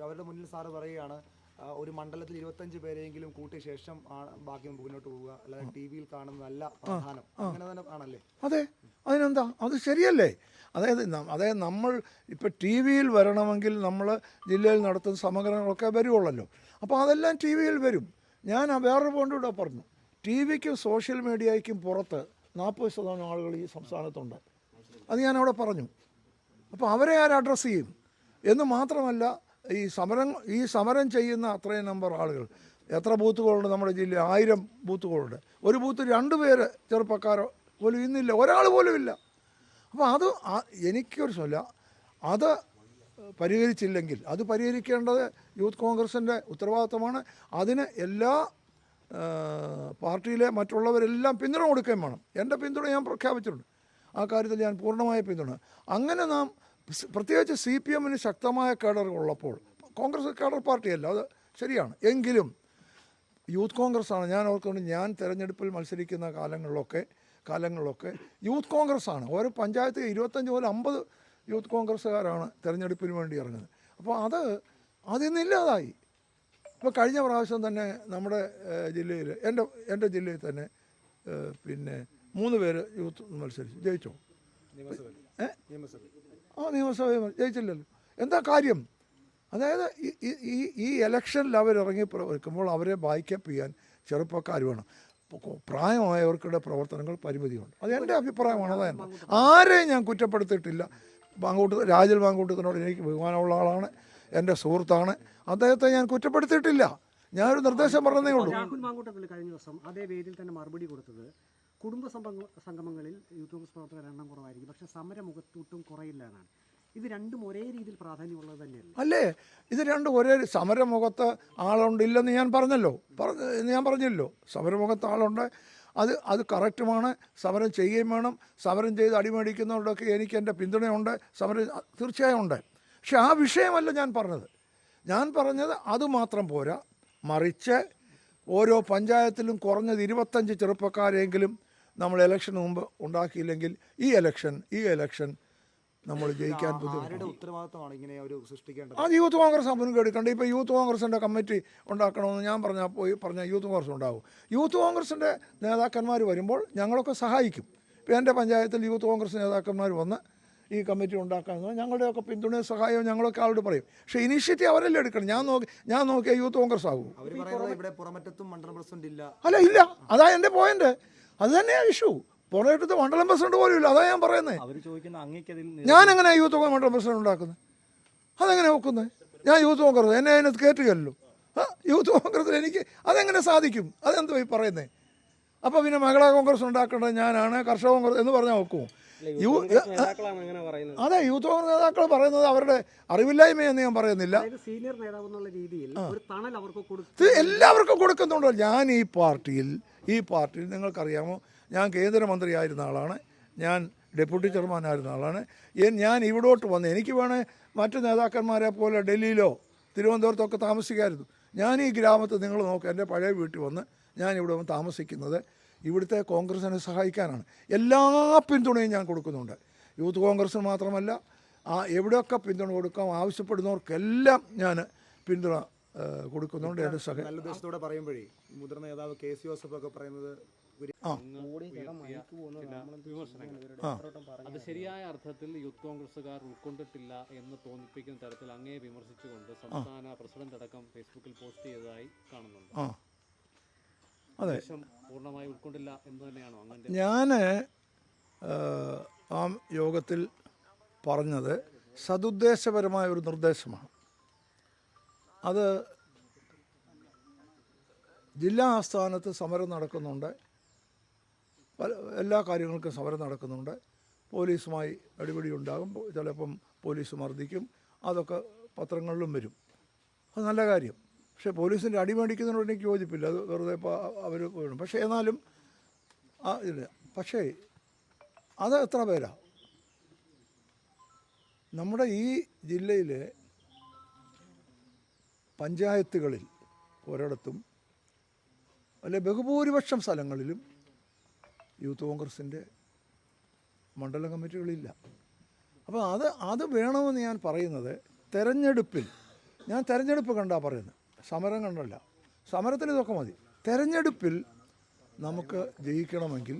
അവരുടെ മുന്നിൽ സാറ് പറയുകയാണ് ഒരു മണ്ഡലത്തിൽ 25 പേരെങ്കിലും കൂട്ടിയ ശേഷം ബാക്കി മുന്നോട്ട് പോവുക, അല്ലാതെ ടി വിയിൽ കാണുന്നതല്ല പ്രധാനം, അങ്ങനെ തന്നെ ആണല്ലേ? അതെ, അതിനെന്താ, അത് ശരിയല്ലേ? അതായത് നമ്മൾ ഇപ്പോൾ ടി വിയിൽ വരണമെങ്കിൽ നമ്മൾ ജില്ലയിൽ നടത്തുന്ന സമഗ്രങ്ങളൊക്കെ വരുവുള്ളല്ലോ. അപ്പോൾ അതെല്ലാം ടി വിയിൽ വരും. ഞാൻ വേറൊരു പോയിന്റ് കൂടെ പറഞ്ഞു, ടി വിക്കും സോഷ്യൽ മീഡിയയ്ക്കും പുറത്ത് 40% ആളുകൾ ഈ സംസ്ഥാനത്തുണ്ട്. അത് ഞാനവിടെ പറഞ്ഞു. അപ്പോൾ അവരെ ആര് അഡ്രസ്സ് ചെയ്യും എന്ന് മാത്രമല്ല, ഈ സമരം ചെയ്യുന്ന അത്രയും നമ്പർ ആളുകൾ, എത്ര ബൂത്തുകളുണ്ട് നമ്മുടെ ജില്ലയിൽ? 1000 ബൂത്തുകളുണ്ട്. ഒരു ബൂത്ത് 2 പേര് ചെറുപ്പക്കാരോ പോലും ഇന്നില്ല, ഒരാൾ പോലും ഇല്ല. അപ്പോൾ അത് എനിക്കൊരു സ്വല അത് പരിഹരിച്ചില്ലെങ്കിൽ, അത് പരിഹരിക്കേണ്ടത് യൂത്ത് കോൺഗ്രസിൻ്റെ ഉത്തരവാദിത്തമാണ്. അതിന് എല്ലാ പാർട്ടിയിലെ മറ്റുള്ളവരെല്ലാം പിന്തുണ കൊടുക്കുകയും വേണം. എൻ്റെ പിന്തുണ ഞാൻ പ്രഖ്യാപിച്ചിട്ടുണ്ട്. ആ കാര്യത്തിൽ ഞാൻ പൂർണ്ണമായ പിന്തുണ. അങ്ങനെ നാം പ്രത്യേകിച്ച് CPM ശക്തമായ കേഡർ ഉള്ളപ്പോൾ, കോൺഗ്രസ് കേഡർ പാർട്ടിയല്ല, അത് ശരിയാണ്, എങ്കിലും യൂത്ത് കോൺഗ്രസ്സാണ്. ഞാൻ ഓർക്കുന്നുണ്ട്, ഞാൻ തിരഞ്ഞെടുപ്പിൽ മത്സരിക്കുന്ന കാലങ്ങളിലൊക്കെ യൂത്ത് കോൺഗ്രസ്സാണ്. ഓരോ പഞ്ചായത്ത് 25 മുതൽ 50 യൂത്ത് കോൺഗ്രസ്സുകാരാണ് തിരഞ്ഞെടുപ്പിന് വേണ്ടി ഇറങ്ങുന്നത്. അപ്പോൾ അതിന്നില്ലാതായി. ഇപ്പോൾ കഴിഞ്ഞ പ്രാവശ്യം തന്നെ നമ്മുടെ ജില്ലയിൽ, എൻ്റെ ജില്ലയിൽ തന്നെ പിന്നെ 3 പേര് യൂത്ത് മത്സരിച്ചു, ജയിച്ചോ? നിയമസഭ ജയിച്ചില്ലല്ലോ. എന്താ കാര്യം? അതായത് ഈ ഇലക്ഷനിൽ അവരിറങ്ങി പ്രവർത്തിക്കുമ്പോൾ അവരെ ബാക്കപ്പ് ചെയ്യാൻ ചെറുപ്പക്കാർ വേണം. പ്രായമായവർക്കുടെ പ്രവർത്തനങ്ങൾ പരിമിതിയുണ്ട്. അത് എൻ്റെ അഭിപ്രായമാണ്. അതാണ്, ആരെയും ഞാൻ കുറ്റപ്പെടുത്തിയിട്ടില്ല. രാജൽ മാങ്കൂട്ടത്തിനോട് എനിക്ക് ബഹുമാനമുള്ള ആളാണ്, എൻ്റെ സുഹൃത്താണ്. അദ്ദേഹത്തെ ഞാൻ കുറ്റപ്പെടുത്തിയിട്ടില്ല. ഞാനൊരു നിർദ്ദേശം പറഞ്ഞതേ ഉള്ളൂ. രാഹുൽ മാങ്കൂട്ടത്തിൽ കഴിഞ്ഞ ദിവസം അതേ വേദിയിൽ തന്നെ മറുപടി കൊടുത്തത്, കുടുംബ സംഗമങ്ങളിൽ യൂത്ത് കോൺഗ്രസ് പ്രവർത്തകരുടെ എണ്ണം കുറവായിരിക്കും, പക്ഷേ സമരമുഖത്തൂട്ടും കുറയില്ല എന്നാണ്. ഇത് രണ്ടും ഒരേ രീതിയിൽ പ്രാധാന്യമുള്ളത് തന്നെയല്ലേ? അല്ലേ? ഇത് രണ്ടും ഒരേ. സമരമുഖത്ത് ആളുണ്ടില്ലെന്ന് ഞാൻ പറഞ്ഞല്ലോ. സമരമുഖത്ത് ആളുണ്ട്, അത് കറക്റ്റുമാണ്. സമരം ചെയ്യുകയും വേണം. സമരം ചെയ്ത് അടിമേടിക്കുന്നവരുടെയൊക്കെ എനിക്ക് എൻ്റെ പിന്തുണയുണ്ട്. സമരം തീർച്ചയായും ഉണ്ട്. പക്ഷെ ആ വിഷയമല്ല ഞാൻ പറഞ്ഞത്. അതുമാത്രം പോരാ, മറിച്ച് ഓരോ പഞ്ചായത്തിലും കുറഞ്ഞത് 25 ചെറുപ്പക്കാരെങ്കിലും നമ്മൾ ഇലക്ഷന് മുമ്പ് ഉണ്ടാക്കിയില്ലെങ്കിൽ ഈ ഇലക്ഷൻ നമ്മൾ ജയിക്കാൻ ഉത്തരവാദിത്തമാണ് ഇങ്ങനെ ഒരു സൃഷ്ടിക്കേണ്ടത്. അത് യൂത്ത് കോൺഗ്രസ് മുൻകൈ. ഇപ്പോൾ യൂത്ത് കോൺഗ്രസിൻ്റെ കമ്മിറ്റി ഉണ്ടാക്കണമെന്ന് ഞാൻ പറഞ്ഞ യൂത്ത് കോൺഗ്രസ് ഉണ്ടാവും. യൂത്ത് കോൺഗ്രസിൻ്റെ നേതാക്കന്മാർ വരുമ്പോൾ ഞങ്ങളൊക്കെ സഹായിക്കും. ഇപ്പോൾ എൻ്റെ പഞ്ചായത്തിൽ യൂത്ത് കോൺഗ്രസ് നേതാക്കന്മാർ വന്ന് ഈ കമ്മിറ്റി ഉണ്ടാക്കാമെന്ന് ഞങ്ങളുടെയൊക്കെ പിന്തുണയും സഹായവും ഞങ്ങളൊക്കെ ആളോട് പറയും. പക്ഷേ ഇനീഷ്യേറ്റീവ് അവരല്ലേ എടുക്കണം. ഞാൻ നോക്കിയ യൂത്ത് കോൺഗ്രസ് ആകും. ഇല്ല. അതാ എൻ്റെ പോയിന്റ്. അത് തന്നെയാണ് ഇഷ്യൂ. പുറത്തു മണ്ഡലം പ്രസിഡന്റ് പോലും ഇല്ല. അതാ ഞാൻ പറയുന്നത്. ഞാൻ എങ്ങനെ യൂത്ത് കോൺഗ്രസ് മണ്ഡലം പ്രസിഡന്റ് ഉണ്ടാക്കുന്നത്? അതെങ്ങനെ നോക്കുന്നത്? ഞാൻ യൂത്ത് കോൺഗ്രസ്, എന്നെ അതിനകത്ത് കയറ്റുകയല്ലോ. യൂത്ത് കോൺഗ്രസിൽ എനിക്ക് അതെങ്ങനെ സാധിക്കും? അതെന്തോ ഈ പറയുന്നത്? അപ്പോൾ പിന്നെ മഹിളാ കോൺഗ്രസ് ഉണ്ടാക്കേണ്ടത് ഞാനാണ്, കർഷക കോൺഗ്രസ് എന്ന് പറഞ്ഞാൽ നോക്കുമോ? അതെ, യൂത്ത് കോൺഗ്രസ് നേതാക്കൾ പറയുന്നത് അവരുടെ അറിവില്ലായ്മയെന്ന് ഞാൻ പറയുന്നില്ല. എല്ലാവർക്കും കൊടുക്കുന്നുണ്ടോ? ഞാൻ ഈ പാർട്ടിയിൽ നിങ്ങൾക്കറിയാമോ, ഞാൻ കേന്ദ്രമന്ത്രിയായിരുന്ന ആളാണ്, ഞാൻ ഡെപ്യൂട്ടി ചെയർമാനായിരുന്ന ആളാണ്. ഞാൻ ഇവിടോട്ട് വന്ന് എനിക്ക് വേണേൽ മറ്റു നേതാക്കന്മാരെ പോലെ ഡൽഹിയിലോ തിരുവനന്തപുരത്തൊക്കെ താമസിക്കാമായിരുന്നു. ഞാൻ ഈ ഗ്രാമത്തിൽ നിങ്ങൾ നോക്കുക, എൻ്റെ പഴയ വീട്ടിൽ വന്ന് ഞാൻ ഇവിടെ വന്ന് താമസിക്കുന്നത് ഇവിടുത്തെ കോൺഗ്രസിനെ സഹായിക്കാനാണ്. എല്ലാ പിന്തുണയും ഞാൻ കൊടുക്കുന്നുണ്ട്. യൂത്ത് കോൺഗ്രസ്സിന് മാത്രമല്ല, എവിടെയൊക്കെ പിന്തുണ കൊടുക്കാം ആവശ്യപ്പെടുന്നവർക്കെല്ലാം ഞാൻ പിന്തുണ കൊടുക്കുന്നുണ്ട്. എൻ്റെ നല്ല ഉദ്ദേശത്തോടെ പറയുമ്പോഴേ മുതിർന്ന നേതാവ് KC ജോസഫ് ഒക്കെ പറയുന്നത് അത് ശരിയായ അർത്ഥത്തിൽ യൂത്ത് കോൺഗ്രസുകാർ ഉൾക്കൊണ്ടിട്ടില്ല എന്ന് തോന്നിപ്പിക്കുന്ന തരത്തിൽ അങ്ങേ വിമർശിച്ചുകൊണ്ട് സംസ്ഥാന പ്രസിഡന്റ് അടക്കം ഫേസ്ബുക്കിൽ പോസ്റ്റ് ചെയ്തതായി കാണുന്നുണ്ട്. അതെ, പൂർണ്ണമായി ഉൾക്കൊണ്ടില്ല എന്ന് തന്നെയാണോ? ഞാൻ ആ യോഗത്തിൽ പറഞ്ഞത് സതുദ്ദേശപരമായ ഒരു നിർദ്ദേശമാണ്. അത് ജില്ലാ ആസ്ഥാനത്ത് സമരം നടക്കുന്നുണ്ട്, എല്ലാ കാര്യങ്ങൾക്കും സമരം നടക്കുന്നുണ്ട്. പോലീസുമായി അടിപിടി ഉണ്ടാകും, ചിലപ്പം പോലീസ് മർദ്ദിക്കും, അതൊക്കെ പത്രങ്ങളിലും വരും. അത് നല്ല കാര്യം. പക്ഷേ പോലീസിൻ്റെ അടിമേടിക്കുന്നതിനോട് എനിക്ക് യോജിപ്പില്ല. അത് വെറുതെ അവർ വേണം. പക്ഷേ എന്നാലും ഇല്ല. പക്ഷേ അത് എത്ര പേരാ? നമ്മുടെ ഈ ജില്ലയിലെ പഞ്ചായത്തുകളിൽ ഒരിടത്തും അല്ലെ ബഹുഭൂരിപക്ഷം സ്ഥലങ്ങളിലും യൂത്ത് കോൺഗ്രസിൻ്റെ മണ്ഡലം കമ്മിറ്റികളില്ല. അപ്പോൾ അത് വേണമെന്ന് ഞാൻ പറയുന്നത്, തെരഞ്ഞെടുപ്പിൽ ഞാൻ തെരഞ്ഞെടുപ്പ് കണ്ടാ പറയുന്നത്, സമരം കണ്ടല്ല. സമരത്തിന് ഇതൊക്കെ മതി. തെരഞ്ഞെടുപ്പിൽ നമുക്ക് ജയിക്കണമെങ്കിൽ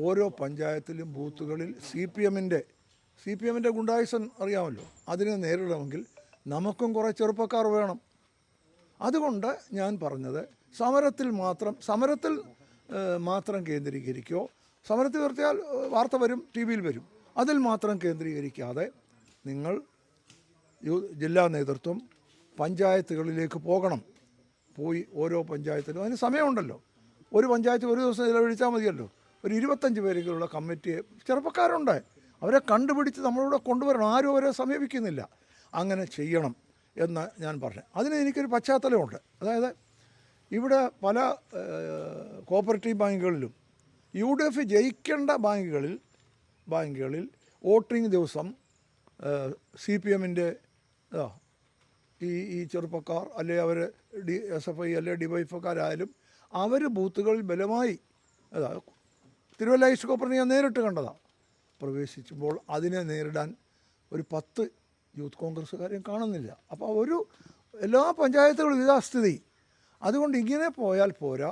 ഓരോ പഞ്ചായത്തിലും ബൂത്തുകളിൽ സി പി എമ്മിൻ്റെ ഗുണ്ടായുസം അറിയാമല്ലോ, അതിനെ നേരിടണമെങ്കിൽ നമുക്കും കുറേ ചെറുപ്പക്കാർ വേണം. അതുകൊണ്ട് ഞാൻ പറഞ്ഞത് സമരത്തിൽ മാത്രം കേന്ദ്രീകരിക്കുകയോ, സമരത്തിൽ നിർത്തിയാൽ വാർത്ത വരും, ടി വിയിൽ വരും, അതിൽ മാത്രം കേന്ദ്രീകരിക്കാതെ നിങ്ങൾ ജില്ലാ നേതൃത്വം പഞ്ചായത്തുകളിലേക്ക് പോകണം. പോയി ഓരോ പഞ്ചായത്തിലും അതിന് സമയമുണ്ടല്ലോ. ഒരു പഞ്ചായത്ത് ഒരു ദിവസം ചിലവഴിച്ചാൽ മതിയല്ലോ. ഒരു 25 പേരുകളുള്ള കമ്മിറ്റിയെ, ചെറുപ്പക്കാരുണ്ട്, അവരെ കണ്ടുപിടിച്ച് നമ്മളിവിടെ കൊണ്ടുവരണം. ആരും അവരെ സമീപിക്കുന്നില്ല. അങ്ങനെ ചെയ്യണം എന്ന് ഞാൻ പറഞ്ഞു. അതിന് എനിക്കൊരു പശ്ചാത്തലമുണ്ട്. അതായത് ഇവിടെ പല കോപ്പറേറ്റീവ് ബാങ്കുകളിലും UDF ജയിക്കേണ്ട ബാങ്കുകളിൽ വോട്ടിംഗ് ദിവസം CPM-ൻ്റെ ഈ ചെറുപ്പക്കാർ അല്ലെ അവർ SFI അല്ലെ DYFക്കാരായാലും അവർ ബൂത്തുകളിൽ ബലമായി തിരുവല്ല ഈസ്റ്റ് കോപ്പറിനെ ഞാൻ നേരിട്ട് കണ്ടതാണ്. പ്രവേശിക്കുമ്പോൾ അതിനെ നേരിടാൻ ഒരു 10 യൂത്ത് കോൺഗ്രസ്സുകാരെയും കാണുന്നില്ല. അപ്പോൾ എല്ലാ പഞ്ചായത്തുകളും ഇതാ സ്ഥിതി. അതുകൊണ്ട് ഇങ്ങനെ പോയാൽ പോരാ.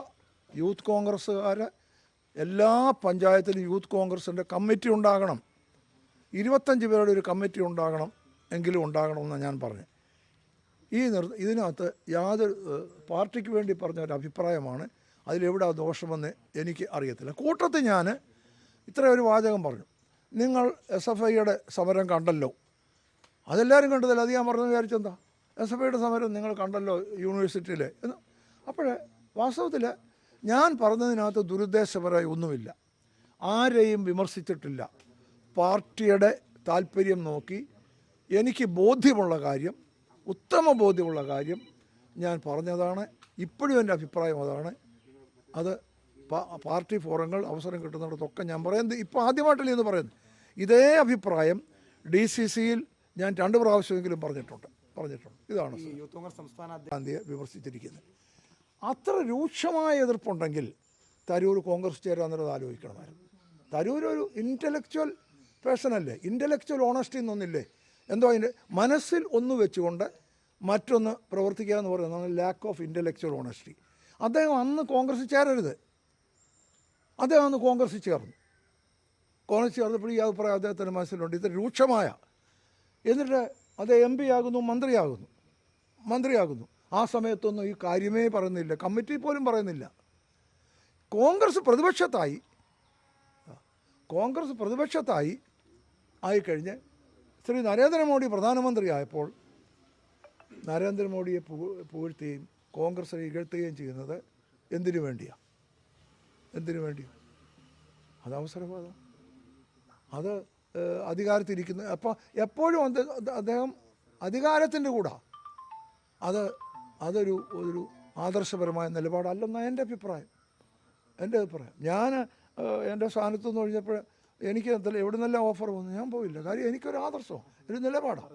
യൂത്ത് കോൺഗ്രസ്സുകാർ എല്ലാ പഞ്ചായത്തിലും യൂത്ത് കോൺഗ്രസിൻ്റെ കമ്മിറ്റി ഉണ്ടാകണം. 25 പേരുടെ ഒരു കമ്മിറ്റി ഉണ്ടാകണമെന്നാണ് ഞാൻ പറഞ്ഞത്. ഇതിനകത്ത് യാതൊരു പാർട്ടിക്ക് വേണ്ടി പറഞ്ഞ ഒരു അഭിപ്രായമാണ്. അതിലെവിടെ ദോഷമെന്ന് എനിക്ക് അറിയത്തില്ല. കൂട്ടത്തിൽ ഞാൻ ഇത്ര ഒരു വാചകം പറഞ്ഞു. നിങ്ങൾ SFIയുടെ സമരം കണ്ടല്ലോ, അതെല്ലാവരും കണ്ടതല്ല. അത് ഞാൻ പറഞ്ഞു വിചാരിച്ചെന്താ, SFIയുടെ സമരം നിങ്ങൾ കണ്ടല്ലോ യൂണിവേഴ്സിറ്റിയിൽ എന്ന്. അപ്പോഴേ വാസ്തവത്തിൽ ഞാൻ പറഞ്ഞതിനകത്ത് ദുരുദ്ദേശപരമായി ഒന്നുമില്ല, ആരെയും വിമർശിച്ചിട്ടില്ല. പാർട്ടിയുടെ താല്പര്യം നോക്കി എനിക്ക് ബോധ്യമുള്ള കാര്യം, ഉത്തമ ബോധ്യമുള്ള കാര്യം ഞാൻ പറഞ്ഞതാണ്. ഇപ്പോഴും എൻ്റെ അഭിപ്രായം അതാണ്. അത് പാർട്ടി ഫോറങ്ങൾ അവസരം കിട്ടുന്നിടത്തൊക്കെ ഞാൻ പറയുന്നത്, ഇപ്പോൾ ആദ്യമായിട്ടല്ലേ എന്ന് പറയുന്നത്. ഇതേ അഭിപ്രായം DCCയിൽ ഞാൻ 2 പ്രാവശ്യമെങ്കിലും പറഞ്ഞിട്ടുണ്ട്. ഇതാണ് യൂത്ത് കോൺഗ്രസ് സംസ്ഥാന ഗാന്ധിയെ വിമർശിച്ചിരിക്കുന്നത്. അത്ര രൂക്ഷമായ എതിർപ്പുണ്ടെങ്കിൽ തരൂർ കോൺഗ്രസ് ചേരാന്നുള്ളത് ആലോചിക്കണമായിരുന്നു. തരൂർ ഒരു ഇൻ്റലക്ച്വൽ പേഴ്സണല്ലേ, ഇൻ്റലക്ച്വൽ ഓണസ്റ്റി എന്നൊന്നില്ലേ. എന്തോ അതിൻ്റെ മനസ്സിൽ ഒന്ന് വെച്ചുകൊണ്ട് മറ്റൊന്ന് പ്രവർത്തിക്കുക എന്ന് പറയുന്നത് ലാക്ക് ഓഫ് ഇൻ്റലക്ച്വൽ ഓണസ്റ്റി. അദ്ദേഹം അന്ന് കോൺഗ്രസ് ചേരരുത്. അദ്ദേഹം അന്ന് കോൺഗ്രസ് ചേർന്നപ്പോൾ ഈ അഭിപ്രായം അദ്ദേഹത്തിൻ്റെ മനസ്സിലുണ്ട്. ഇത് രൂക്ഷമായ, എന്നിട്ട് അത് MP ആകുന്നു, മന്ത്രിയാകുന്നു. ആ സമയത്തൊന്നും ഈ കാര്യമേ പറയുന്നില്ല, കമ്മിറ്റി പോലും പറയുന്നില്ല. കോൺഗ്രസ് പ്രതിപക്ഷത്തായി ആയിക്കഴിഞ്ഞ് ശ്രീ നരേന്ദ്രമോദി പ്രധാനമന്ത്രിയായപ്പോൾ നരേന്ദ്രമോദിയെ പുകഴ്ത്തുകയും കോൺഗ്രസിനെ ഇകഴ്ത്തുകയും ചെയ്യുന്നത് എന്തിനു വേണ്ടിയാണ്? അത് അവസരവാദം. അത് അധികാരത്തിരിക്കുന്ന അപ്പോൾ എപ്പോഴും അദ്ദേഹം അധികാരത്തിൻ്റെ കൂടെ അതൊരു ആദർശപരമായ നിലപാടല്ലെന്നാണ് എൻ്റെ അഭിപ്രായം. ഞാൻ എൻ്റെ സ്ഥാനത്തുനിന്ന് കഴിഞ്ഞപ്പോൾ എനിക്ക് എവിടെ നല്ല ഓഫർ വന്നു, ഞാൻ പോയില്ല. കാര്യം എനിക്കൊരു ആദർശം, ഒരു നിലപാടാണ്.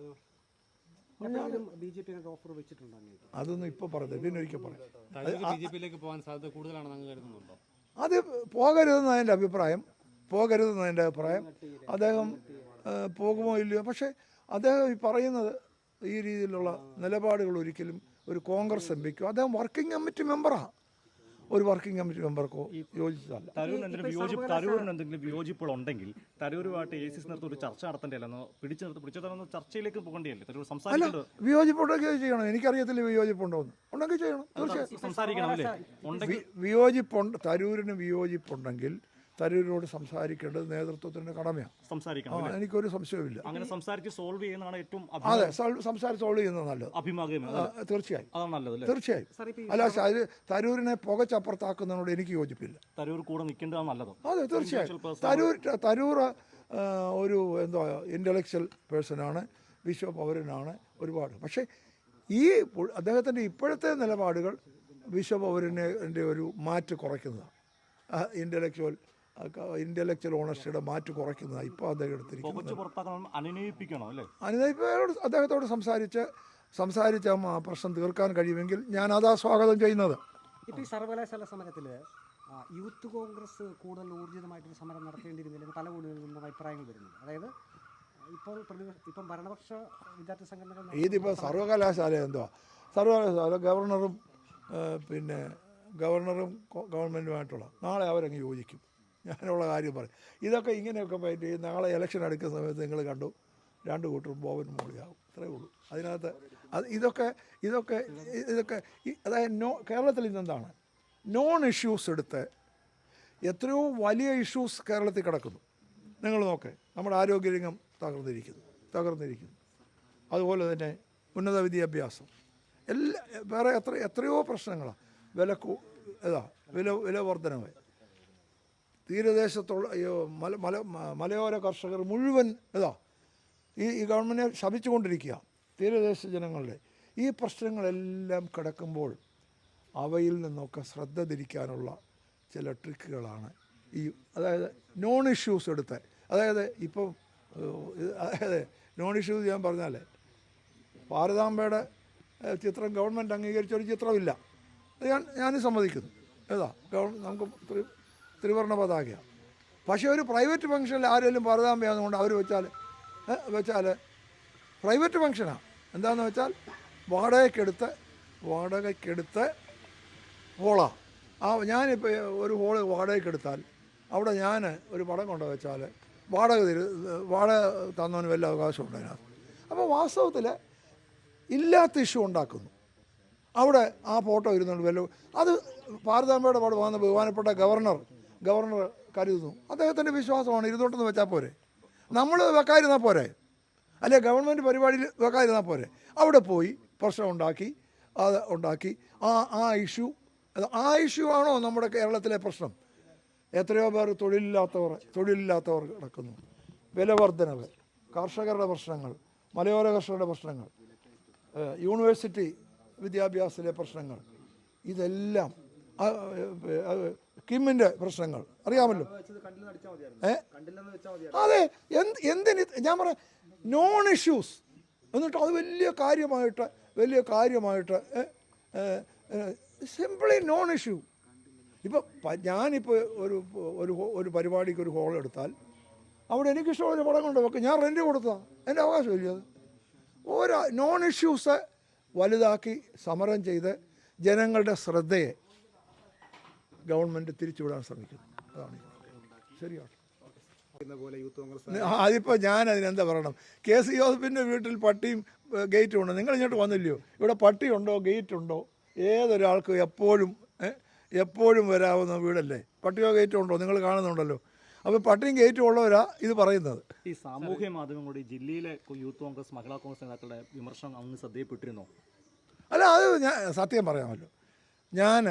അതൊന്നും ഇപ്പോൾ പറഞ്ഞത്, പിന്നെ ഒരിക്കൽ പറയാം. അത് പോകരുതെന്നാണ് എൻ്റെ അഭിപ്രായം. അദ്ദേഹം പോകുമോ ഇല്ലയോ? പക്ഷേ അദ്ദേഹം ഈ പറയുന്നത് ഈ രീതിയിലുള്ള നിലപാടുകൾ ഒരിക്കലും ഒരു കോൺഗ്രസ് MPക്കോ, അദ്ദേഹം വർക്കിംഗ് കമ്മിറ്റി മെമ്പറാണ്, ഒരു വർക്കിംഗ് കമ്മിറ്റി മെമ്പർക്കോ യോജിച്ചതല്ല. തരൂരിന് എന്തെങ്കിലും വിയോജിപ്പുകളുണ്ടെങ്കിൽ തരൂരുമായിട്ട് ACC നേരത്തെ ഒരു ചർച്ച നടത്തേണ്ടല്ലോ, പിടിച്ചു ചർച്ചയിലേക്ക് പോകേണ്ടിയല്ലേ? തരൂർ സംസാരിക്കേണ്ടത് വിയോജിപ്പുണ്ടെങ്കിൽ ചെയ്യണം. എനിക്കറിയത്തില്ല വിയോജിപ്പുണ്ടോ എന്ന്. ഉണ്ടെങ്കിൽ ചെയ്യണം, തീർച്ചയായും വിയോജിപ്പുണ്ട്. തരൂരിന് വിയോജിപ്പുണ്ടെങ്കിൽ തരൂരിനോട് സംസാരിക്കേണ്ടത് നേതൃത്വത്തിന്റെ കടമയാണ്. എനിക്കൊരു സംശയവുമില്ല. അങ്ങനെ സംസാരിച്ച് സോൾവ് ചെയ്യുന്നതാണ് ഏറ്റവും അതെ, സംസാരിച്ച് സോൾവ് ചെയ്യുന്നത് നല്ലത്. തീർച്ചയായും. അല്ല, തരൂരിനെ പുകച്ചപ്പുറത്താക്കുന്നതിനോട് എനിക്ക് യോജിപ്പില്ല. തരൂർ കൂടെ നിൽക്കേണ്ടതാണ് നല്ലത്. അതെ, തീർച്ചയായും. തരൂർ ഒരു ഇന്റലക്ച്വൽ പേഴ്സണാണ്, വിശ്വപൗരനാണ് ഒരുപാട്. പക്ഷേ ഈ അദ്ദേഹത്തിൻ്റെ ഇപ്പോഴത്തെ നിലപാടുകൾ വിശ്വപൗരൻ്റെ ഒരു മാറ്റ് കുറയ്ക്കുന്നതാണ്. ഇന്റലക്ച്വൽ ഓണർഷിയുടെ മാറ്റ് കുറയ്ക്കുന്നതാണ് ഇപ്പോൾ അദ്ദേഹം എടുത്തിരിക്കുന്നത്. അദ്ദേഹത്തോട് സംസാരിച്ച് ആ പ്രശ്നം തീർക്കാൻ കഴിയുമെങ്കിൽ ഞാൻ അതാ സ്വാഗതം ചെയ്യുന്നത്. ഇപ്പോൾ ഈ സർവകലാശാല സമരത്തിൽ യൂത്ത് കോൺഗ്രസ് കൂടുതൽ ഊർജിതമായിട്ടൊരു സമരം നടത്തേണ്ടിയിരുന്നില്ലെന്ന് പല കൂടിയിൽ നിന്നും അഭിപ്രായങ്ങൾ വരുന്നുണ്ട്. അതായത് ഇപ്പം ഭരണപക്ഷ വിദ്യാർത്ഥി സംഘടനകൾ ഇതിപ്പോൾ സർവകലാശാല എന്തുവാ, സർവകലാശാല ഗവർണറും പിന്നെ ഗവൺമെൻറ്റുമായിട്ടുള്ള നാളെ അവരങ്ങ് യോജിക്കും. ഞാനുള്ള കാര്യം പറയും. ഇതൊക്കെ ഇങ്ങനെയൊക്കെ പറ്റി നാളെ ഇലക്ഷൻ അടുക്കുന്ന സമയത്ത് നിങ്ങൾ കണ്ടു 2 കൂട്ടരും ബോബൻ മോളിയാവും. ഇത്രയേ ഉള്ളൂ അതിനകത്ത്. ഇതൊക്കെ അതായത് കേരളത്തിൽ ഇന്നെന്താണ് നോൺ ഇഷ്യൂസ് എടുത്ത് എത്രയോ വലിയ ഇഷ്യൂസ് കേരളത്തിൽ കിടക്കുന്നു. നിങ്ങൾ നോക്ക്, നമ്മുടെ ആരോഗ്യരംഗം തകർന്നിരിക്കുന്നു. അതുപോലെ തന്നെ ഉന്നത വിദ്യാഭ്യാസം വേറെ എത്രയോ പ്രശ്നങ്ങളാണ്. വില വർധനവ്, തീരദേശത്തുള്ള മലയോര കർഷകർ മുഴുവൻ ഈ ഗവൺമെൻറ്റിനെ ശപിച്ചുകൊണ്ടിരിക്കുക. തീരദേശ ജനങ്ങളുടെ ഈ പ്രശ്നങ്ങളെല്ലാം കിടക്കുമ്പോൾ അവയിൽ നിന്നൊക്കെ ശ്രദ്ധ തിരിക്കാനുള്ള ചില ട്രിക്കുകളാണ് അതായത് നോൺ ഇഷ്യൂസ് എടുത്ത്. അതായത് നോൺ ഇഷ്യൂസ് ഞാൻ പറഞ്ഞാൽ ഭാരതാംബയുടെ ചിത്രം ഗവൺമെൻറ് അംഗീകരിച്ചൊരു ചിത്രമില്ല. അത് ഞാനും സമ്മതിക്കുന്നു. നമുക്ക് ത്രിവർണ്ണ പതാകയാണ്. പക്ഷേ ഒരു പ്രൈവറ്റ് ഫംഗ്ഷനിൽ ആരെങ്കിലും ഭാരതാംബയാണെന്നുകൊണ്ട് അവർ വെച്ചാൽ പ്രൈവറ്റ് ഫംഗ്ഷനാണ്. എന്താണെന്ന് വെച്ചാൽ വാടകയ്ക്കെടുത്ത് ഹോളാണ്. ഞാനിപ്പോൾ ഒരു ഹോള് വാടകയ്ക്കെടുത്താൽ അവിടെ ഞാൻ ഒരു പടം കൊണ്ട് വെച്ചാൽ വാടക തന്നവന് വല്ല അവകാശമുണ്ട് അതിനകത്ത്. അപ്പോൾ വാസ്തവത്തിൽ ഇല്ലാത്ത ഇഷ്യൂ ഉണ്ടാക്കുന്നു. അവിടെ ആ ഫോട്ടോ ഇരുന്നുകൊണ്ട് അത് ഭാരതാംബയുടെ പടം വന്ന ബഹുമാനപ്പെട്ട ഗവർണർ കരുതുന്നു. അദ്ദേഹത്തിൻ്റെ വിശ്വാസമാണ്. ഇരുന്നോട്ടെന്ന് വെച്ചാൽ പോരെ, നമ്മൾ വെക്കാതിരുന്നാൽ പോരെ, അല്ലെ ഗവൺമെൻറ് പരിപാടിയിൽ വെക്കാതിരുന്നാൽ പോരെ. അവിടെ പോയി പ്രശ്നം ഉണ്ടാക്കി ആ ഇഷ്യൂ ആണോ നമ്മുടെ കേരളത്തിലെ പ്രശ്നം? എത്രയോ പേർ തൊഴിലില്ലാത്തവർ കിടക്കുന്നു. വിലവർദ്ധനവ്, കർഷകരുടെ പ്രശ്നങ്ങൾ, മലയോര കർഷകരുടെ പ്രശ്നങ്ങൾ, യൂണിവേഴ്സിറ്റി വിദ്യാഭ്യാസത്തിലെ പ്രശ്നങ്ങൾ, ഇതെല്ലാം കിമ്മിൻ്റെ പ്രശ്നങ്ങൾ അറിയാമല്ലോ. അതെ, എന്തിന് ഞാൻ പറയാം നോൺ ഇഷ്യൂസ് എന്നിട്ട് അത് വലിയ കാര്യമായിട്ട് സിംപിളി നോൺ ഇഷ്യൂ. ഇപ്പം ഞാനിപ്പോൾ ഒരു പരിപാടിക്ക് ഒരു ഹോൾ എടുത്താൽ അവിടെ എനിക്കിഷ്ടമുള്ള പടം കൊണ്ട് വെക്കും. ഞാൻ റെൻറ്റ് കൊടുത്തതാണ്, എൻ്റെ അവകാശമില്ല. അത് ഓരോ നോൺ ഇഷ്യൂസ് വലുതാക്കി സമരം ചെയ്ത് ജനങ്ങളുടെ ശ്രദ്ധയെ ഗവൺമെൻറ് തിരിച്ചുവിടാൻ ശ്രമിക്കുന്നു. അതാണ് ശരിയാണ്. അതിപ്പോൾ ഞാൻ അതിനെന്താ പറയണം? KC ജോസഫിൻ്റെ വീട്ടിൽ പട്ടിയും ഗേറ്റും ഉണ്ട്. നിങ്ങൾ ഇങ്ങോട്ട് വന്നില്ലയോ? ഇവിടെ പട്ടിയുണ്ടോ ഗേറ്റുണ്ടോ? ഏതൊരാൾക്കും എപ്പോഴും വരാവുന്ന വീടല്ലേ? പട്ടിയോ ഗേറ്റോ ഉണ്ടോ? നിങ്ങൾ കാണുന്നുണ്ടല്ലോ. അപ്പോൾ പട്ടിയും ഗേറ്റും ഉള്ളവരാ ഇത് പറയുന്നത്. ഈ സാമൂഹ്യ മാധ്യമങ്ങളുടെ ജില്ലയിലെ യൂത്ത് കോൺഗ്രസ്, മഹിളാ കോൺഗ്രസ് നേതാക്കളുടെ വിമർശനം അങ്ങ് ശ്രദ്ധയിൽപ്പെട്ടിരുന്നോ? അല്ല, അത് ഞാൻ സത്യം പറയാമല്ലോ. ഞാൻ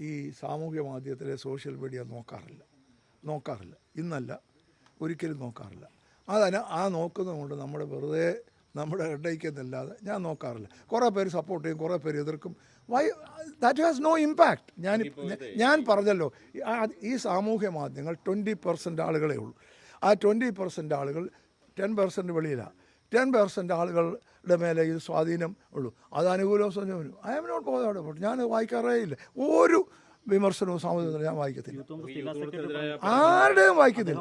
ഈ സാമൂഹ്യ മാധ്യമത്തിലെ സോഷ്യൽ മീഡിയ നോക്കാറില്ല. ഇന്നല്ല, ഒരിക്കലും നോക്കാറില്ല. നോക്കുന്നതുകൊണ്ട് വെറുതെ നമ്മുടെ ഇടയ്ക്കെന്നല്ലാതെ ഞാൻ നോക്കാറില്ല. കുറേ പേര് സപ്പോർട്ട് ചെയ്യും, കുറേ പേര് എതിർക്കും. That has no impact. ഞാൻ പറഞ്ഞല്ലോ, ഈ സാമൂഹ്യ മാധ്യമങ്ങൾ 20% ആളുകളേ ഉള്ളൂ. ആ 20% ആളുകൾ 10% വെളിയിലാണ്. 10% ആളുകളുടെ മേലെ ഇത് സ്വാധീനം ഉള്ളൂ. അത് അനുകൂലവും സ്വന്തം. I am not bothered about. ഞാൻ വായിക്കാറേ ഇല്ല. ഒരു വിമർശനവും സാമൂഹ്യം ഞാൻ വായിക്കത്തില്ല, ആരുടെയും വായിക്കത്തില്ല.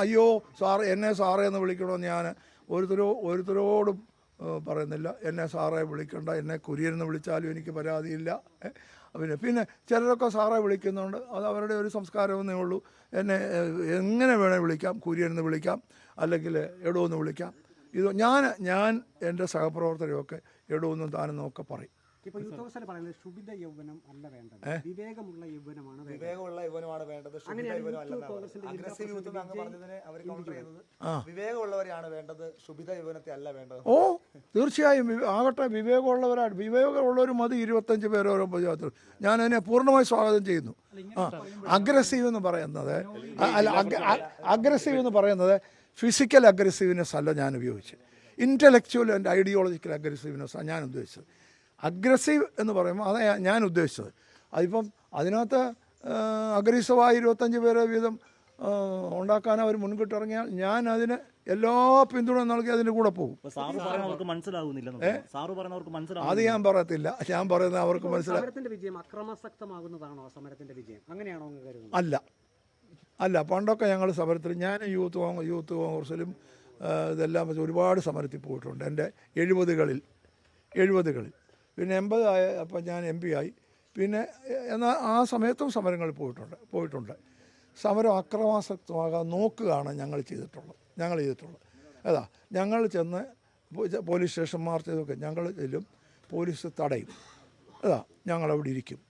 അയ്യോ സാർ എന്നെ സാറേ എന്ന് വിളിക്കണമെന്ന് ഞാൻ ഒരുത്തരോടും പറയുന്നില്ല. എന്നെ സാറേ വിളിക്കണ്ട, എന്നെ കുര്യനെന്ന് വിളിച്ചാലും എനിക്ക് പരാതിയില്ല. പിന്നെ ചിലരൊക്കെ സാറേ വിളിക്കുന്നുണ്ട്, അത് അവരുടെ ഒരു സംസ്കാരമെന്നേ ഉള്ളൂ. എന്നെ എങ്ങനെ വേണേൽ വിളിക്കാം, കുര്യനെന്ന് വിളിക്കാം, അല്ലെങ്കിൽ എടോന്ന് വിളിക്കാം. ഇത് ഞാൻ എൻ്റെ സഹപ്രവർത്തകരൊക്കെ എടോന്നും താനെന്നും ഒക്കെ പറയും. ഇപ്പോൾ യൂത്ത് കോൺഗ്രസ് പറയുന്നത് ശുഭിത യൗവനം അല്ല വേണ്ടത്, വിവേകമുള്ള യൗവനമാണ് വേണ്ടത്. വിവേകമുള്ളവരെയാണ് വേണ്ടത്, ശുഭിത യൗവനത്തെ അല്ല വേണ്ടത്. ഓ തീർച്ചയായും ആകട്ടെ, വിവേകമുള്ളവർ മതി. 25 പേരോ ഞാൻ അതിനെ പൂർണ്ണമായി സ്വാഗതം ചെയ്യുന്നു. അഗ്രസീവ് എന്ന് പറയുന്നത് ഫിസിക്കൽ അഗ്രസീവ്നെസ് അല്ല ഞാൻ ഉപയോഗിച്ചത്. ഇൻ്റലക്ച്വൽ ആൻഡ് ഐഡിയോളജിക്കൽ അഗ്രസീവ്നെസ്സാണ് ഞാൻ ഉദ്ദേശിച്ചത്. അഗ്രസീവ് എന്ന് പറയുമ്പോൾ അതാണ് ഞാൻ ഉദ്ദേശിച്ചത്. അതിപ്പം അതിനകത്ത് അഗ്രസീവായ 25 പേരെ വീതം ഉണ്ടാക്കാൻ അവർ മുൻകിട്ടിറങ്ങിയാൽ ഞാൻ അതിന് എല്ലാ പിന്തുണ നൽകി അതിൻ്റെ കൂടെ പോകും. അത് ഞാൻ പറയത്തില്ല. ഞാൻ പറയുന്നത് അവർക്ക് മനസ്സിലാവും. സമരത്തിന്റെ വിജയം അക്രമാസക്തമാകുന്നതാണോ സമരത്തിന്റെ വിജയം? അങ്ങനെയാണോ കരുതുന്നത്? അല്ല, അല്ല, പണ്ടൊക്കെ ഞങ്ങൾ സമരത്തിൽ, ഞാൻ യൂത്ത് കോൺഗ്രസിലും ഇതെല്ലാം വെച്ച് ഒരുപാട് സമരത്തിൽ പോയിട്ടുണ്ട്. എൻ്റെ 70കളിൽ പിന്നെ 80 ആയ അപ്പം ഞാൻ MP ആയി. പിന്നെ എന്നാൽ ആ സമയത്തും സമരങ്ങളിൽ പോയിട്ടുണ്ട്. സമരം അക്രമാസക്തമാകാൻ നോക്കുകയാണ് ഞങ്ങൾ ചെയ്തിട്ടുള്ളത്. അതാ, ഞങ്ങൾ ചെന്ന് പോലീസ് സ്റ്റേഷൻ മാർച്ച് ചെയ്തൊക്കെ ഞങ്ങൾ ചെല്ലും, പോലീസ് തടയും. അതാ, ഞങ്ങളവിടെ ഇരിക്കും,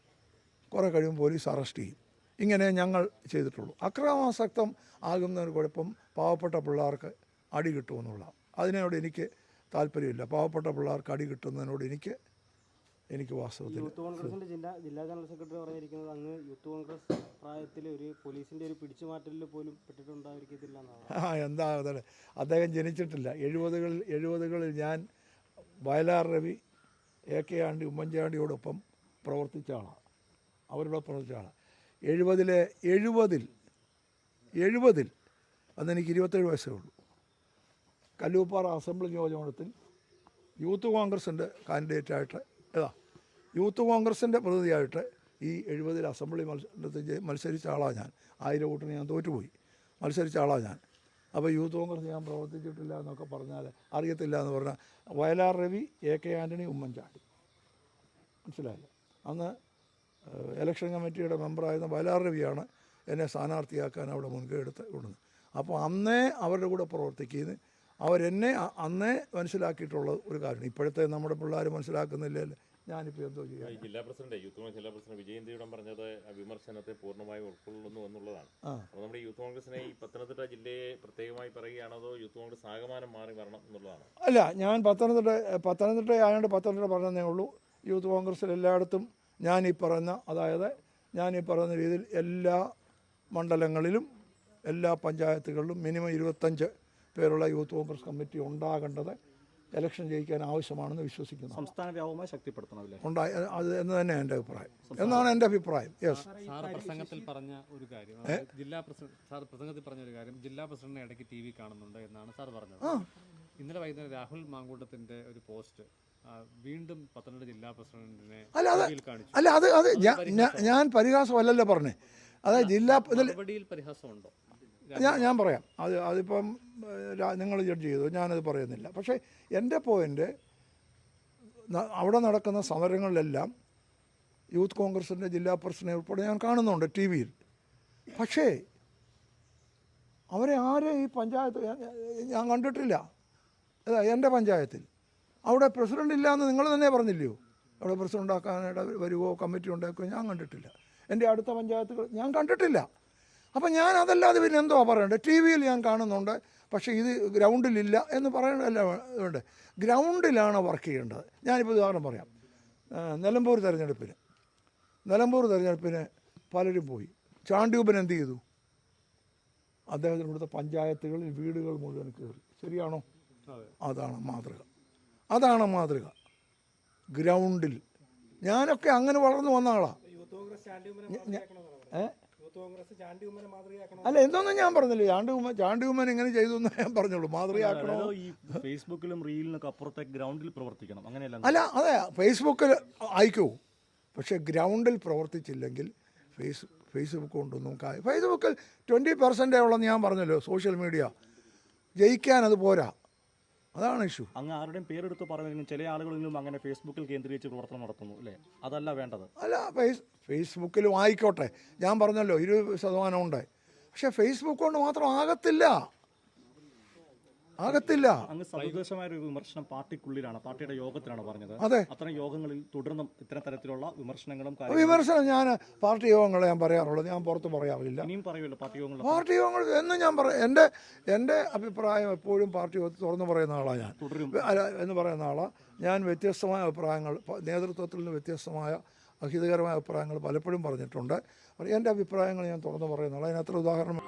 കുറേ കഴിയുമ്പോൾ പോലീസ് അറസ്റ്റ് ചെയ്യും. ഇങ്ങനെ ഞങ്ങൾ ചെയ്തിട്ടുള്ളൂ. അക്രമാസക്തം ആകുന്നതിന് കുഴപ്പം പാവപ്പെട്ട പിള്ളേർക്ക് അടി കിട്ടുമെന്നുള്ളതാണ്. അതിനോട് എനിക്ക് താല്പര്യമില്ല. പാവപ്പെട്ട പിള്ളേർക്ക് അടി കിട്ടുന്നതിനോട് എനിക്ക് വാസ്തവത്തിൽ യൂത്ത് കോൺഗ്രസിന്റെ ജില്ലാ ജനറൽ സെക്രട്ടറി പറഞ്ഞിരിക്കുന്നത് അങ്ങ് യൂത്ത് കോൺഗ്രസ് പ്രായത്തിൽ ഒരു പോലീസിന്റെ ഒരു പിടിച്ചുമാറ്റലിൽ പോലും പെട്ടിട്ടുണ്ടായിരിക്കത്തില്ല എന്നാണ്. എന്താ അദ്ദേഹം ജനിച്ചിട്ടില്ല. 70കളിൽ ഞാൻ വയലാർ രവി, AK ആണ്ടി, ഉമ്മൻചാണ്ടിയോടൊപ്പം പ്രവർത്തിച്ച ആളാണ്. അവരോടൊപ്പം പ്രവർത്തിച്ച ആളാണ്. 70ൽ അന്ന് എനിക്ക് 27 വയസ്സേ ഉള്ളൂ. കല്ലൂപ്പാറ അസംബ്ലി നിയോജകമണ്ഡലത്തിൽ യൂത്ത് കോൺഗ്രസിൻ്റെ കാൻഡിഡേറ്റായിട്ട് യൂത്ത് കോൺഗ്രസിൻ്റെ പ്രതിനിധിയായിട്ട് ഈ 70ൽ അസംബ്ലി മത്സരിച്ച ആളാണ് ഞാൻ. 1000 വോട്ടിന് ഞാൻ തോറ്റുപോയി. മത്സരിച്ച ആളാണ് ഞാൻ. അപ്പോൾ യൂത്ത് കോൺഗ്രസ് ഞാൻ പ്രവർത്തിച്ചിട്ടില്ല എന്നൊക്കെ പറഞ്ഞാൽ, അറിയത്തില്ല എന്ന് പറഞ്ഞാൽ, വയലാർ രവി, AK ആൻ്റണി, ഉമ്മൻചാണ്ടി, മനസ്സിലായില്ല. അന്ന് ഇലക്ഷൻ കമ്മിറ്റിയുടെ മെമ്പറായിരുന്ന വയലാർ രവിയാണ് എന്നെ സ്ഥാനാർത്ഥിയാക്കാൻ അവിടെ മുൻകൈ എടുത്ത് കൊണ്ടുവന്നത്. അപ്പോൾ അന്നേ അവരുടെ കൂടെ പ്രവർത്തിക്കുന്നത് അവരെന്നെ അന്നേ മനസ്സിലാക്കിയിട്ടുള്ള ഒരു കാര്യം. ഇപ്പോഴത്തെ നമ്മുടെ പിള്ളേർ മനസ്സിലാക്കുന്നില്ലല്ലോ. ഞാനിപ്പോൾ എന്തോ ചെയ്യാം. ജില്ലാ പ്രസിഡന്റ്, യൂത്ത് കോൺഗ്രസ് ജില്ലാ പ്രസിഡന്റ് വിജയേന്ദ്രയുടെ പറഞ്ഞത് വിമർശനത്തെ പൂർണ്ണമായും ഉൾക്കൊള്ളുന്നു എന്നുള്ളതാണ്. അപ്പോൾ നമ്മുടെ യൂത്ത് കോൺഗ്രസിനെ ഈ പത്തനംതിട്ട ജില്ലയെ പ്രത്യേകമായി പറയുകയാണോ, അതോ യൂത്ത് കോൺഗ്രസ് ആകമാനം മാറി വരണം എന്നുള്ളതാണ്? അല്ല, ഞാൻ പത്തനംതിട്ട ആയതുകൊണ്ട് പത്തനംതിട്ട പറഞ്ഞതേ ഉള്ളൂ. യൂത്ത് കോൺഗ്രസ്സിൽ എല്ലായിടത്തും ഞാൻ ഈ പറയുന്ന രീതിയിൽ എല്ലാ മണ്ഡലങ്ങളിലും എല്ലാ പഞ്ചായത്തുകളിലും മിനിമം 25 പേരുള്ള യൂത്ത് കോൺഗ്രസ് കമ്മിറ്റി ഉണ്ടാകേണ്ടത് ഇലക്ഷൻ ജയിക്കാൻ ആവശ്യമാണെന്ന് വിശ്വസിക്കുന്നു. സംസ്ഥാന വ്യാപകമായി ശക്തിപ്പെടുത്തണമല്ലേ അത് എന്ന് തന്നെ എൻ്റെ അഭിപ്രായം, എന്നാണ് എൻ്റെ അഭിപ്രായം. യെസ്. പ്രസംഗത്തിൽ പറഞ്ഞ ഒരു കാര്യം, പ്രസംഗത്തിൽ പറഞ്ഞ ഒരു കാര്യം, ജില്ലാ പ്രസിഡന്റിനെ ഇടയ്ക്ക് TV കാണുന്നുണ്ട് എന്നാണ് സാർ പറഞ്ഞത്. ഇന്നലെ വൈകുന്നേരം രാഹുൽ മാങ്കൂട്ടത്തിന്റെ ഒരു പോസ്റ്റ് വീണ്ടും പത്തനംതിട്ട ജില്ലാ പ്രസിഡന്റിനെ കാണിച്ചു. അല്ല, അത് ഞാൻ പരിഹാസമല്ലല്ലോ പറഞ്ഞേ. അതായത് ജില്ലാ പരിഹാസമുണ്ടോ? ഞാൻ പറയാം. അതിപ്പം നിങ്ങൾ ജഡ്ജ് ചെയ്തു, ഞാനത് പറയുന്നില്ല. പക്ഷേ എൻ്റെ പോയിൻ്റ്, അവിടെ നടക്കുന്ന സമരങ്ങളിലെല്ലാം യൂത്ത് കോൺഗ്രസിൻ്റെ ജില്ലാ പ്രസിഡന്റ് ഉൾപ്പെടെ ഞാൻ കാണുന്നുണ്ട് TV-യിൽ. പക്ഷേ അവരെ ആരെയും ഈ പഞ്ചായത്ത് ഞാൻ കണ്ടിട്ടില്ല. എൻ്റെ പഞ്ചായത്തിൽ അവിടെ പ്രസിഡന്റ് ഇല്ല എന്ന് നിങ്ങൾ തന്നെ പറഞ്ഞില്ലയോ? അവിടെ പ്രസിഡന്റ് ആക്കാനായിട്ട് വരുവോ, കമ്മിറ്റി ഉണ്ടാക്കുകയോ ഞാൻ കണ്ടിട്ടില്ല. എൻ്റെ അടുത്ത പഞ്ചായത്തുകൾ ഞാൻ കണ്ടിട്ടില്ല. അപ്പം ഞാൻ അതല്ലാതെ പിന്നെ എന്തോ പറയണ്ടേ? TV-യിൽ ഞാൻ കാണുന്നുണ്ട്, പക്ഷേ ഇത് ഗ്രൗണ്ടിലില്ല എന്ന് പറയണമല്ല വേണ്ടേ? ഗ്രൗണ്ടിലാണ് വർക്ക് ചെയ്യേണ്ടത്. ഞാനിപ്പോൾ ഉദാഹരണം പറയാം. നിലമ്പൂർ തെരഞ്ഞെടുപ്പിന് പലരും പോയി. ചാണ്ടിയൂപ്പൻ എന്ത് ചെയ്തു? അദ്ദേഹത്തിന് ഇവിടുത്തെ പഞ്ചായത്തുകളിൽ വീടുകൾ മുഴുവൻ കയറി. ശരിയാണോ? അതാണ് മാതൃക. ഗ്രൗണ്ടിൽ ഞാനൊക്കെ അങ്ങനെ വളർന്നു വന്ന ആളാണ്. അല്ല, എന്തൊന്നും ഞാൻ പറഞ്ഞില്ല. ചാണ്ടിയൂമ്മൻ ഇങ്ങനെ ചെയ്തു എന്ന് ഞാൻ പറഞ്ഞോളൂ. മാതൃകയാക്കണോ? ഈ ഫേസ്ബുക്കിലും റീലിനൊക്കെ അപ്പുറത്തെ ഗ്രൗണ്ടിൽ പ്രവർത്തിക്കണം, അങ്ങനെയല്ല? അല്ല, അതെ, ഫേസ്ബുക്കിൽ അയക്കൂ. പക്ഷെ ഗ്രൗണ്ടിൽ പ്രവർത്തിച്ചില്ലെങ്കിൽ ഫേസ്ബുക്ക് കൊണ്ടൊന്നും ഫേസ്ബുക്കിൽ 20% ഉള്ളെന്ന് ഞാൻ പറഞ്ഞല്ലോ. സോഷ്യൽ മീഡിയ ജയിക്കാൻ അത് പോരാ. അതാണ് ഇഷ്യൂ. അങ്ങ് ആരുടെയും പേരെടുത്ത് പറയുമെങ്കിലും ചില ആളുകളെങ്കിലും അങ്ങനെ ഫേസ്ബുക്കിൽ കേന്ദ്രീകരിച്ച് പ്രവർത്തനം നടത്തുന്നു അല്ലേ? അതല്ല വേണ്ടത്. അല്ല, ഫേസ്ബുക്കിലും ആയിക്കോട്ടെ. ഞാൻ പറഞ്ഞല്ലോ 20% ഉണ്ട്. പക്ഷെ ഫേസ്ബുക്ക് കൊണ്ട് മാത്രം ആകത്തില്ല. അങ്ങ് സവിശേഷമായ ഒരു വിമർശനം പാർട്ടിക്കുള്ളിലാണ്, പാർട്ടിയുടെ യോഗത്തിലാണ് പറഞ്ഞത്. അതെ, അത്തരം യോഗങ്ങളിൽ തുടർന്നും ഇത്തരം തരത്തിലുള്ള വിമർശനം ഞാൻ പാർട്ടി യോഗങ്ങളെ ഞാൻ പറയാറുള്ളത്. ഞാൻ പുറത്ത് പറയാറില്ല. ഇനിയും പറയുമല്ലോ പാർട്ടി യോഗങ്ങൾ എന്ന് ഞാൻ എൻ്റെ അഭിപ്രായം എപ്പോഴും പാർട്ടി തുറന്നു പറയുന്ന ആളാണ് ഞാൻ. എന്ന് പറയുന്ന ആളാണ് ഞാൻ. വ്യത്യസ്തമായ അഭിപ്രായങ്ങൾ, നേതൃത്വത്തിൽ നിന്ന് വ്യത്യസ്തമായ അഹിതകരമായ അഭിപ്രായങ്ങൾ പലപ്പോഴും പറഞ്ഞിട്ടുണ്ട്. എൻ്റെ അഭിപ്രായങ്ങൾ ഞാൻ തുറന്നു പറയുന്ന ആളാണ്. അതിനത്ര ഉദാഹരണം